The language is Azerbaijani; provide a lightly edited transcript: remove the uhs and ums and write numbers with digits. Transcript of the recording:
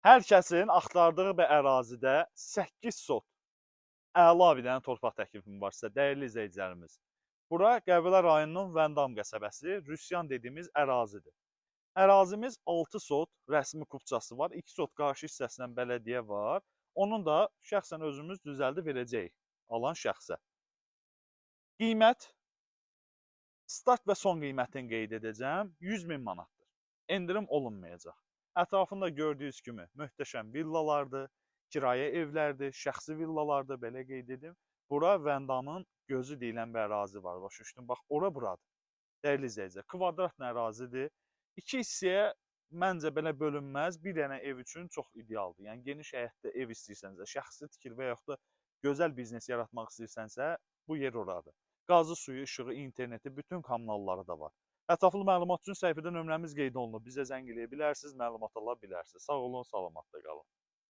Hər kəsin axtardığı bir ərazidə 8 sot əla bir dənə torpaq təklifim var sizə, dəyərli izləyicilərimiz. Bura Qəbələ rayonunun Vəndam qəsəbəsi, Rüsyan dediyimiz ərazidir. Ərazimiz 6 sot rəsmi kupçası var, 2 sot qarşı hissəsindən bələdiyyə var. Onun da şəxsən özümüz düzəldib verəcəyik alan şəxsə. Qiymət, start və son qiymətini qeyd edəcəm, 100 min manatdır. Endirim olunmayacaq. Ətrafında gördüyünüz kimi möhtəşəm villalardır, kirayə evlərdir, şəxsi villalardır, belə qeyd edim. Bura Vəndamın gözü deyilən bir ərazi var, başa düşdün? Bax, ora buradır. Dəyərli izləyicilər, kvadrat ərazidir. İki hissəyə məncə belə bölünməz, bir dənə ev üçün çox idealdır. Yəni geniş həyətdə ev istəyirsənsə, şəxsi tikir və yaxud da gözəl biznes yaratmaq istəyirsənsə, bu yer oradır. Qazı, suyu, işığı, interneti, bütün kommunalları da var. Ətraflı məlumat üçün səhifədə nömrəmiz qeyd olunub. Bizə zəng eləyə bilərsiniz, məlumat ala bilərsiniz. Sağ olun, salamatla qalın.